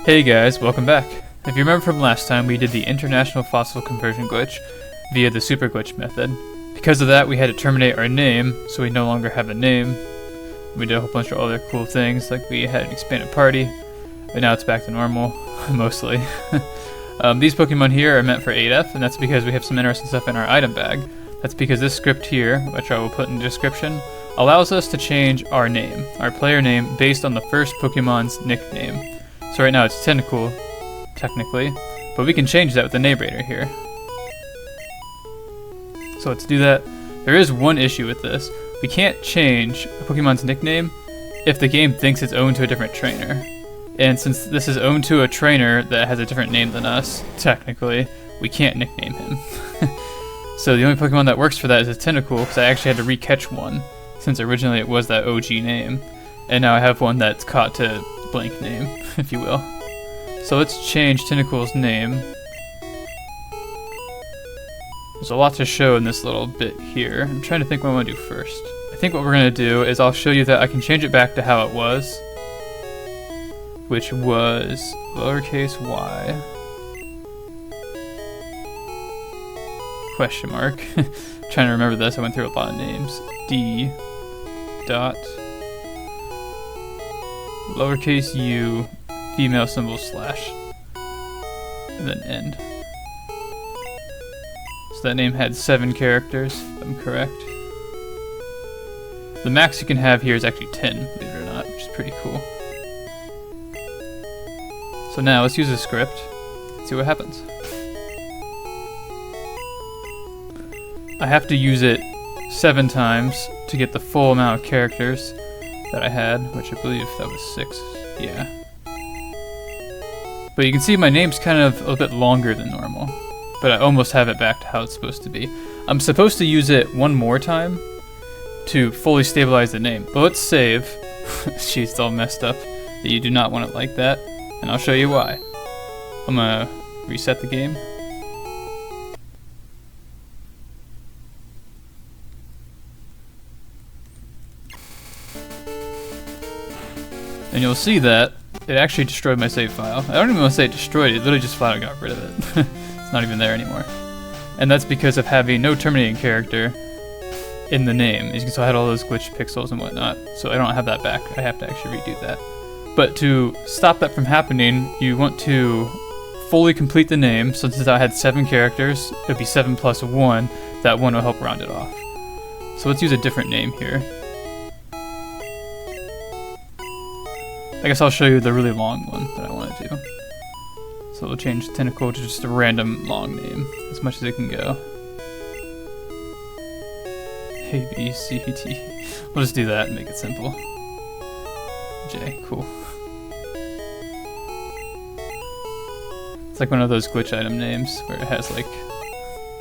Hey guys, welcome back. If you remember from last time, we did the international fossil conversion glitch via the super glitch method. Because of that, we had to terminate our name, so we no longer have a name. We did a whole bunch of other cool things, like we had an expanded party, but now it's back to normal, mostly. These Pokemon here are meant for 8F, and that's because we have some interesting stuff in our item bag. That's because this script here, which I will put in the description, allows us to change our name, our player name, based on the first Pokemon's nickname. So right now it's Tentacool, technically, but we can change that with the narrator here. So let's do that. There is one issue with this. We can't change a Pokemon's nickname if the game thinks it's owned to a different trainer. And since this is owned to a trainer that has a different name than us, technically, we can't nickname him. So the only Pokemon that works for that is a Tentacool, because I actually had to re-catch one, since originally it was that OG name. And now I have one that's caught to blank name, if you will. So let's change Tentacool's name. There's a lot to show in this little bit here. I'm trying to think what I want to do first. I think what we're going to do is I'll show you that I can change it back to how it was, which was lowercase y, question mark, trying to remember this, I went through a lot of names, d dot lowercase u female symbol slash and then end. So that name had 7 characters, if I'm correct. The max you can have here is actually 10, believe it or not, which is pretty cool. So now let's use a script, see what happens. I have to use it 7 times to get the full amount of characters that I had, which I believe that was 6, yeah. But you can see my name's kind of a little bit longer than normal, but I almost have it back to how it's supposed to be. I'm supposed to use it one more time to fully stabilize the name, but let's save. She's all messed up, that you do not want it like that, and I'll show you why. I'm gonna reset the game. And you'll see that it actually destroyed my save file. I don't even want to say it destroyed it, literally just flat out got rid of it. It's not even there anymore. And that's because of having no terminating character in the name. As you can see, I had all those glitch pixels and whatnot, so I don't have that back. I have to actually redo that. But to stop that from happening, you want to fully complete the name. So since I had 7 characters, it would be 7 plus 1. That 1 will help round it off. So let's use a different name here. I guess I'll show you the really long one that I want to do. So we'll change Tentacool to just a random long name, as much as it can go. A, B, C, T. We'll just do that and make it simple. J, cool. It's like one of those glitch item names where it has like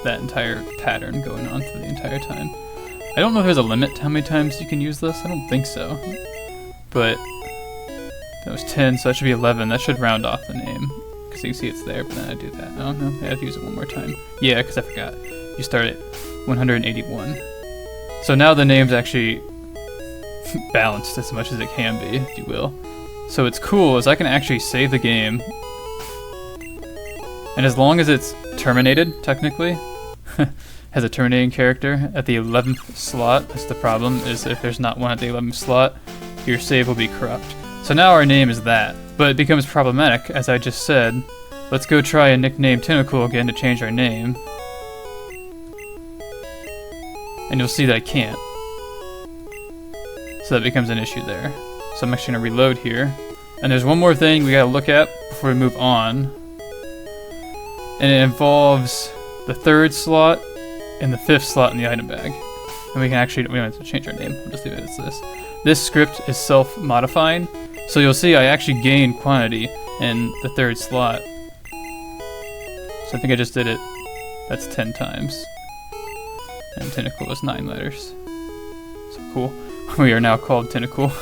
that entire pattern going on for the entire time. I don't know if there's a limit to how many times you can use this. I don't think so. But that was 10, so that should be 11. That should round off the name, because you can see it's there, but then I do that. Oh no, I have to use it one more time. Yeah, because I forgot. You start at 181. So now the name's actually balanced as much as it can be, if you will. So what's cool is I can actually save the game, and as long as it's terminated, technically, has a terminating character at the 11th slot, that's the problem, is if there's not one at the 11th slot, your save will be corrupt. So now our name is that, but it becomes problematic, as I just said. Let's go try and nickname Tentacool again to change our name. And you'll see that I can't. So that becomes an issue there. So I'm actually going to reload here. And there's one more thing we got to look at before we move on. And it involves the 3rd slot and the 5th slot in the item bag. And we don't have to change our name, we'll just leave it as this. This script is self-modifying, so you'll see I actually gain quantity in the 3rd slot. So I think I just did it, that's 10 times. And Tentacool is 9 letters. So cool. We are now called Tentacool.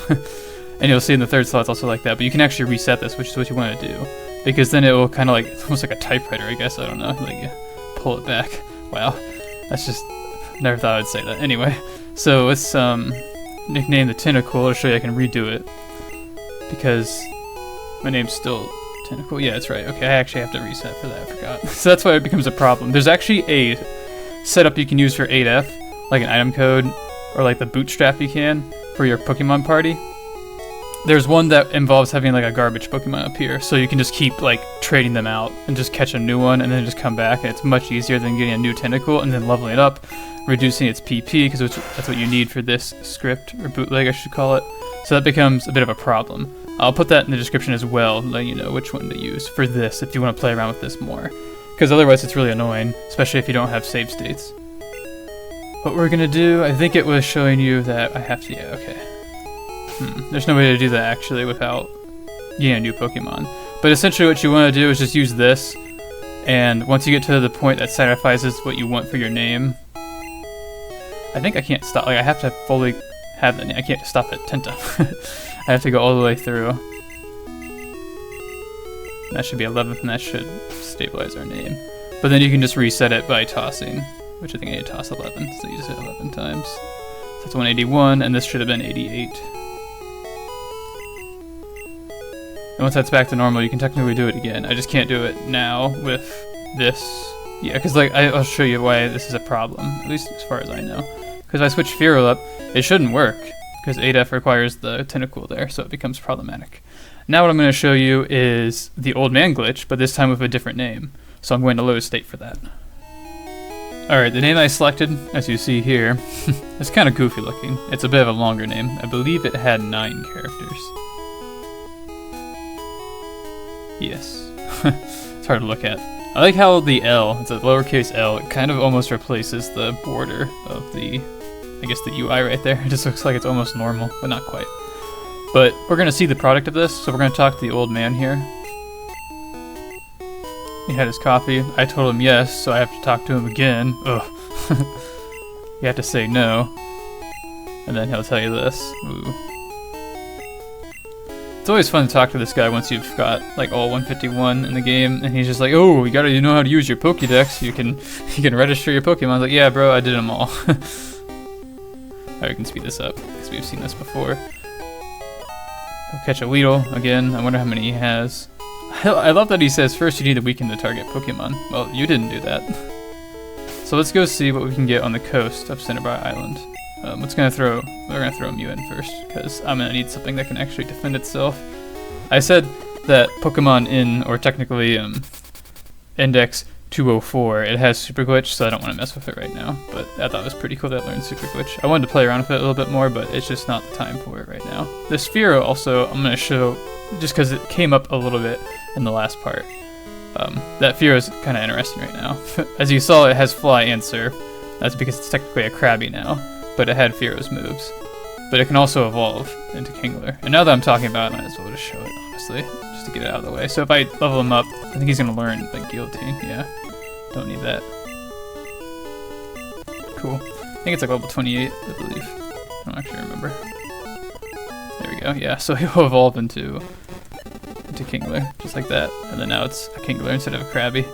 And you'll see in the 3rd slot it's also like that, but you can actually reset this, which is what you want to do. Because then it will kind of like, it's almost like a typewriter, I guess, I don't know. Like, you pull it back. Wow. That's just, never thought I'd say that. Anyway, so let's nickname the Tentacool. I'll show you I can redo it. Because my name's still Tentacool, yeah, that's right. Okay, I actually have to reset for that, I forgot. So that's why it becomes a problem. There's actually a setup you can use for 8F, like an item code, or like the bootstrap you can for your Pokemon party. There's one that involves having like a garbage Pokemon up here, so you can just keep like trading them out and just catch a new one and then just come back, and it's much easier than getting a new Tentacool and then leveling it up, reducing its PP, because that's what you need for this script, or bootleg I should call it. So that becomes a bit of a problem. I'll put that in the description as well, letting you know which one to use for this if you want to play around with this more, because otherwise it's really annoying, especially if you don't have save states. What we're gonna do, I think it was showing you that I have to, yeah, okay. There's no way to do that actually without getting a new Pokemon. But essentially what you want to do is just use this, and once you get to the point that satisfies what you want for your name, I think I can't stop, like I have to fully have the name, I can't just stop at Tenta. I have to go all the way through. That should be 11th, and that should stabilize our name. But then you can just reset it by tossing, which I think I need to toss 11, so you just hit 11 times. So that's 181, and this should have been 88. And once that's back to normal, you can technically do it again. I just can't do it now with this. Yeah, because like I'll show you why this is a problem, at least as far as I know. Because if I switch Fearow up, it shouldn't work, because 8F requires the Tentacool there, so it becomes problematic. Now what I'm going to show you is the old man glitch, but this time with a different name. So I'm going to load state for that. Alright, the name I selected, as you see here, is kind of goofy looking. It's a bit of a longer name. I believe it had 9 characters. Yes. It's hard to look at. I like how the L, it's a lowercase L, it kind of almost replaces the border of the, I guess the UI right there. It just looks like it's almost normal, but not quite. But we're going to see the product of this, so we're going to talk to the old man here. He had his coffee. I told him yes, so I have to talk to him again. Ugh. You have to say no. And then he'll tell you this. Ooh. It's always fun to talk to this guy once you've got like all 151 in the game, and he's just like, "Oh, you know how to use your Pokédex. You can register your Pokemon." I was like, "Yeah, bro, I did them all." Alright, we can speed this up because we've seen this before. He'll catch a Weedle again. I wonder how many he has. I love that he says first you need to weaken the target Pokemon. Well, you didn't do that. So let's go see what we can get on the coast of Cinnabar Island. We're gonna throw a Mew in first, because I'm gonna need something that can actually defend itself. I said that Pokemon in, or technically Index 204, it has Super Glitch, so I don't want to mess with it right now. But I thought it was pretty cool that it learned Super Glitch. I wanted to play around with it a little bit more, but it's just not the time for it right now. The Fearow also, I'm gonna show, just because it came up a little bit in the last part. That Fearow is kind of interesting right now. As you saw, it has Fly and Surf. That's because it's technically a Krabby now, but it had Fearow's moves. But it can also evolve into Kingler. And now that I'm talking about it, I might as well just show it, honestly, just to get it out of the way. So if I level him up, I think he's going to learn, like, Guillotine. Yeah, don't need that. Cool. I think it's like level 28, I believe. I don't actually remember. There we go, yeah, so he'll evolve into Kingler, just like that. And then now it's a Kingler instead of a Krabby.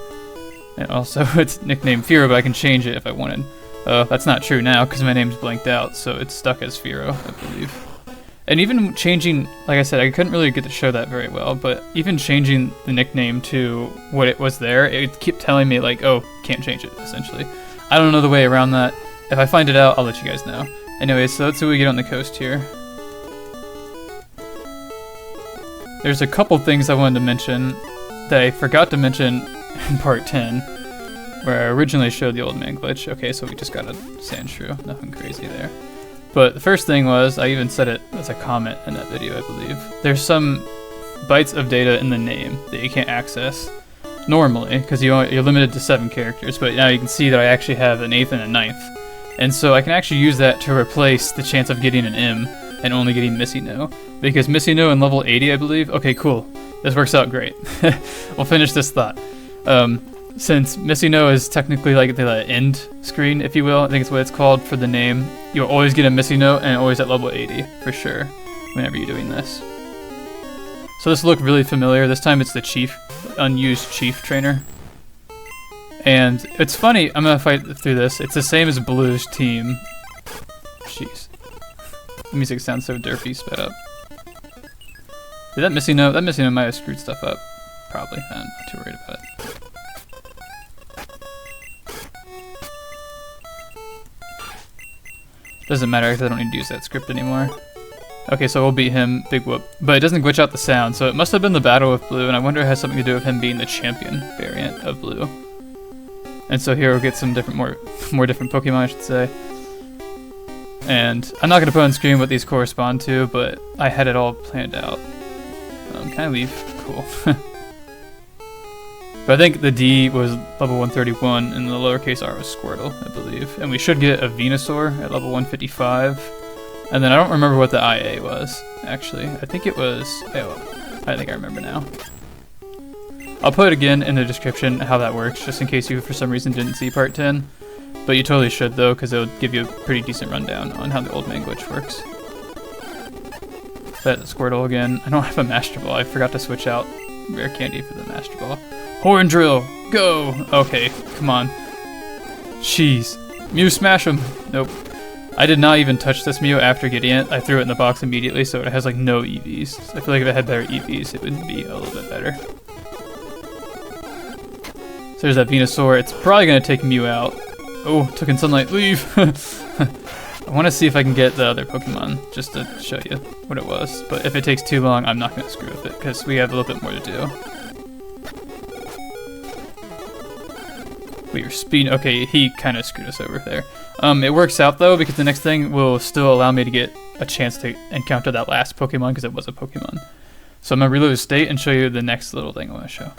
And also, it's nicknamed Fearow, but I can change it if I wanted. That's not true now, because my name's blanked out, so it's stuck as Fearow, I believe. And even changing, like I said, I couldn't really get to show that very well, but even changing the nickname to what it was there, it kept telling me, like, oh, can't change it, essentially. I don't know the way around that. If I find it out, I'll let you guys know. Anyways, so let's see what we get on the coast here. There's a couple things I wanted to mention that I forgot to mention in part 10, where I originally showed the old man glitch. Okay, so we just got a Sandshrew, nothing crazy there. But the first thing was, I even said it as a comment in that video, I believe. There's some bytes of data in the name that you can't access normally, because you're limited to 7 characters, but now you can see that I actually have an 8th and a 9th. And so I can actually use that to replace the chance of getting an M and only getting Missy No. Because Missy No in level 80, I believe. Okay, cool. This works out great. We'll finish this thought. Since Missy No is technically like the end screen, if you will, I think it's what it's called for the name, you'll always get a Missy No and always at level 80, for sure, whenever you're doing this. So this will look really familiar. This time it's the Chief, unused Chief trainer. And it's funny, I'm gonna fight through this. It's the same as Blue's team. Jeez. The music sounds so derpy, sped up. Did that Missy No? That Missy No might have screwed stuff up. Probably. I'm not too worried about it. Doesn't matter because I don't need to use that script anymore. Okay, so we'll beat him, big whoop. But it doesn't glitch out the sound, so it must have been the battle with Blue, and I wonder if it has something to do with him being the champion variant of Blue. And so here we'll get some different, more different Pokemon, I should say. And I'm not going to put on screen what these correspond to, but I had it all planned out. Can I leave? Cool. But I think the D was level 131 and the lowercase r was Squirtle, I believe. And we should get a Venusaur at level 155. And then I don't remember what the IA was, actually. I think it was... Oh, I think I remember now. I'll put it again in the description how that works, just in case you for some reason didn't see part 10. But you totally should though, because it'll give you a pretty decent rundown on how the Old Man glitch works. That's Squirtle again. I don't have a Master Ball. I forgot to switch out Rare Candy for the Master Ball. Horn Drill! Go! Okay, come on. Jeez. Mew, smash him! Nope. I did not even touch this Mew after getting it. I threw it in the box immediately, so it has like no EVs. So I feel like if it had better EVs, it would be a little bit better. So there's that Venusaur. It's probably going to take Mew out. Oh, took in sunlight. Leave! I want to see if I can get the other Pokemon, just to show you what it was. But if it takes too long, I'm not going to screw with it, because we have a little bit more to do. We were speeding. Okay, he kind of screwed us over there. It works out though, because the next thing will still allow me to get a chance to encounter that last Pokemon, because it was a Pokemon. So I'm going to reload the state and show you the next little thing I want to show.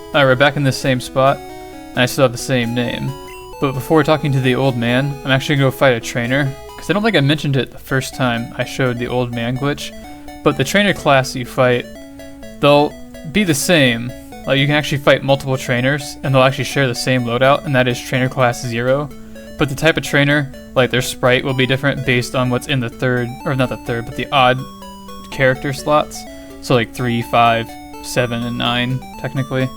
Alright, we're back in this same spot, and I still have the same name. But before talking to the old man, I'm actually going to go fight a trainer, because I don't think I mentioned it the first time I showed the old man glitch. But the trainer class you fight, they'll be the same. Like, you can actually fight multiple trainers, and they'll actually share the same loadout, and that is trainer class 0. But the type of trainer, like their sprite, will be different based on what's in the third, or not the third, but the odd character slots. So like 3, 5, 7, and 9, technically.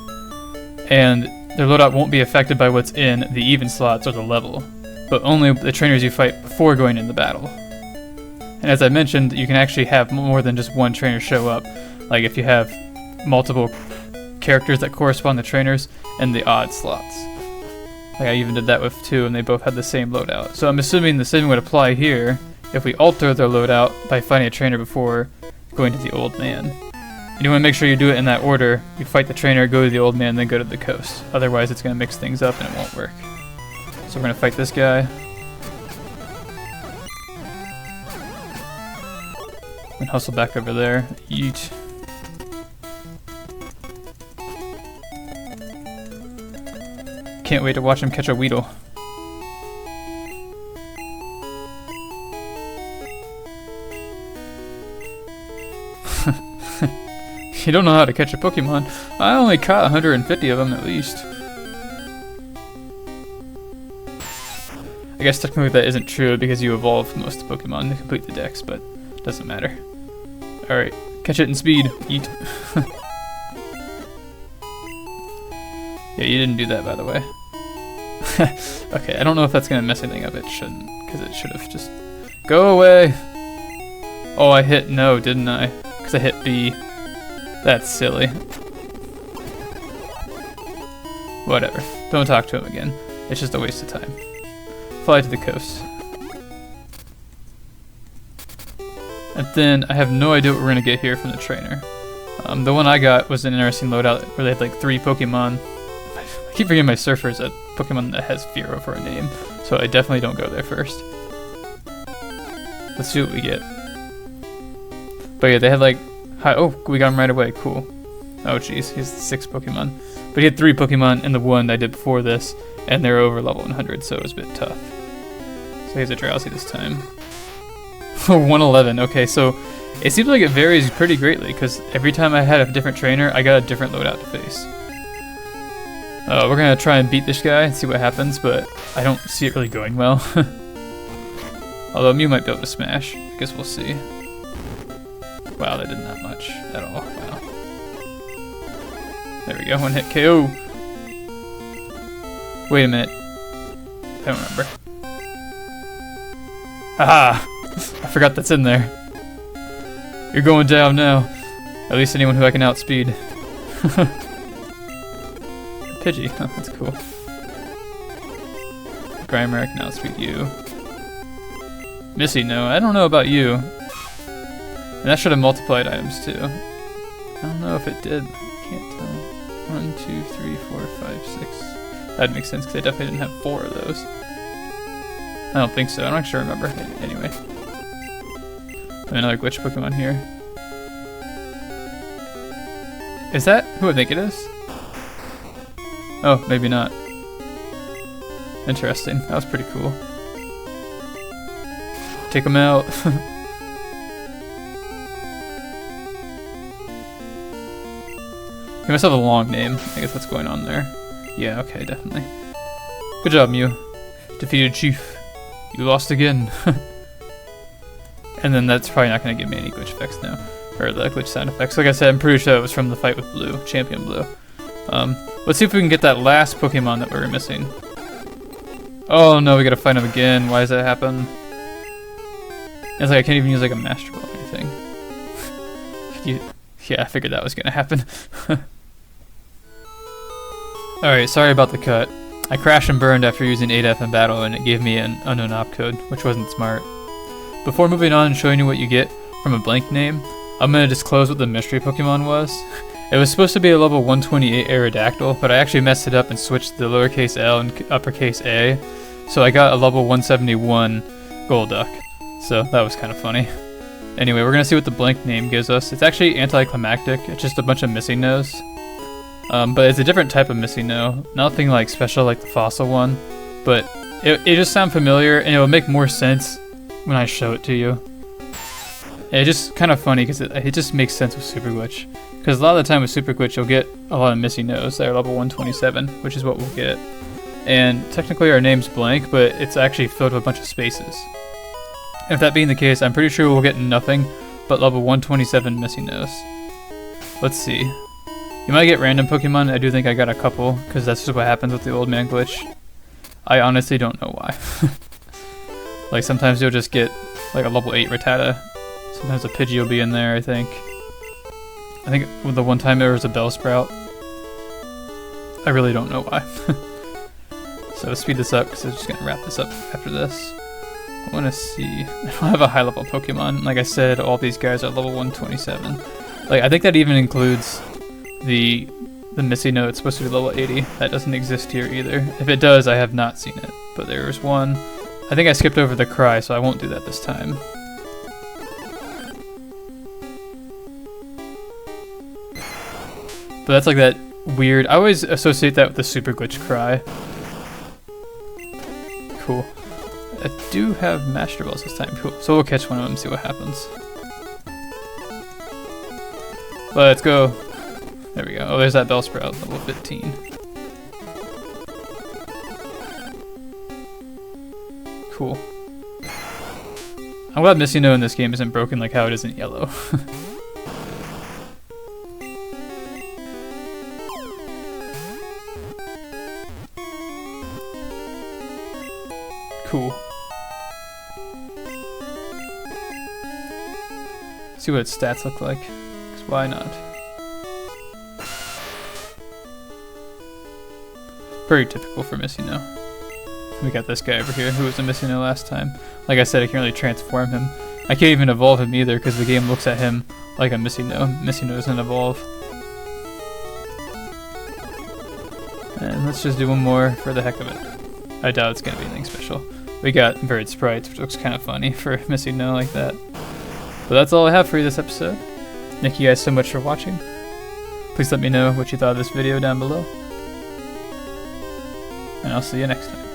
And their loadout won't be affected by what's in the even slots or the level, but only the trainers you fight before going into battle. And as I mentioned, you can actually have more than just one trainer show up. Like if you have multiple characters that correspond to trainers and the odd slots. Like I even did that with 2 and they both had the same loadout. So I'm assuming the same would apply here if we alter their loadout by finding a trainer before going to the old man. And you want to make sure you do it in that order. You fight the trainer, go to the old man, then go to the coast. Otherwise it's going to mix things up and it won't work. So we're going to fight this guy. And hustle back over there. Yeet. Can't wait to watch him catch a Weedle. You don't know how to catch a Pokemon. I only caught 150 of them at least. I guess technically that isn't true because you evolve most of the Pokemon to complete the dex, but it doesn't matter. Alright, catch it in speed. Eat. Yeah, you didn't do that, by the way. Okay, I don't know if that's gonna mess anything up. It shouldn't, because it should have just... Go away! Oh, I hit no, didn't I? Because I hit B. That's silly. Whatever. Don't talk to him again. It's just a waste of time. Fly to the coast. And then I have no idea what we're gonna get here from the trainer. The one I got was an interesting loadout where they had like 3 Pokemon. I keep forgetting my surfer's a Pokemon that has Firo for a name, so I definitely don't go there first. Let's see what we get. But yeah, they had like... Oh, we got him right away. Cool. Oh jeez, he has 6 Pokemon. But he had 3 Pokemon in the one I did before this, and they're over level 100, so it was a bit tough. So he has a Drowsy this time. 111. Okay, so it seems like it varies pretty greatly, because every time I had a different trainer, I got a different loadout to face. We're gonna try and beat this guy and see what happens, but I don't see it really going well. Although Mew might be able to smash. I guess we'll see. Wow, that did not much at all. Wow. There we go, 1 hit KO. Wait a minute. I don't remember. Haha! I forgot that's in there. You're going down now. At least anyone who I can outspeed. Pidgey, oh, that's cool. Grimer, I can outspeed you. Missy, no, I don't know about you. And that should have multiplied items too. I don't know if it did. I can't tell. 1, 2, 3, 4, 5, 6. That'd make sense because I definitely didn't have 4 of those. I don't think so. I'm not actually remember. Anyway. Another glitch Pokemon here. Is that who I think it is? Oh, maybe not. Interesting. That was pretty cool. Take him out. He must have a long name. I guess what's going on there. Yeah, okay, definitely. Good job, Mew. Defeated Chief. You lost again. And then that's probably not going to give me any glitch effects now. Or the glitch sound effects. Like I said, I'm pretty sure it was from the fight with Blue. Champion Blue. Let's see if we can get that last Pokemon that we were missing. Oh no, we gotta find him again. Why does that happen? It's like I can't even use like a Master Ball or anything. Yeah, I figured that was gonna happen. Alright, sorry about the cut. I crashed and burned after using 8F in battle and it gave me an unknown opcode, which wasn't smart. Before moving on and showing you what you get from a blank name, I'm gonna disclose what the mystery Pokemon was. It was supposed to be a level 128 Aerodactyl, but I actually messed it up and switched the lowercase L and uppercase A, so I got a level 171 Golduck. So that was kind of funny. Anyway, we're gonna see what the blank name gives us. It's actually anticlimactic. It's just a bunch of missing no's. But it's a different type of missing no. Nothing like special like the fossil one, but it just sounds familiar and it will make more sense when I show it to you. And it's just kind of funny because it just makes sense with Super Glitch. Because a lot of the time with Super Glitch you'll get a lot of missing no's that are level 127, which is what we'll get. And technically our name's blank, but it's actually filled with a bunch of spaces. If that being the case, I'm pretty sure we'll get nothing but level 127 missing no's. Let's see. You might get random Pokemon. I do think I got a couple, because that's just what happens with the old man glitch. I honestly don't know why. Like sometimes you'll just get like a level 8 Rattata. Sometimes a Pidgey will be in there, I think. I think with the one time there was a Bellsprout. I really don't know why. So let's speed this up because I'm just going to wrap this up after this. I want to see. I don't have a high level Pokemon. Like I said, all these guys are level 127. Like I think that even includes the Missy note. It's supposed to be level 80. That doesn't exist here either. If it does, I have not seen it. But there's one. I think I skipped over the Cry, so I won't do that this time. But that's like that weird. I always associate that with the Super Glitch Cry. Cool. I do have Master Balls this time. Cool. So we'll catch one of them and see what happens. Let's go. There we go. Oh, there's that Bellsprout, level 15. Cool. I'm glad Missy No in this game isn't broken like how it is in Yellow. Cool. See what its stats look like. 'Cause why not? Very typical for Missy No. We got this guy over here who was a Missy No last time. Like I said, I can't really transform him. I can't even evolve him either because the game looks at him like a Missy No. Missy No doesn't evolve. And let's just do one more for the heck of it. I doubt it's going to be anything special. We got Bird Sprites, which looks kind of funny for Missy No like that. But that's all I have for you this episode. Thank you guys so much for watching. Please let me know what you thought of this video down below. And I'll see you next time.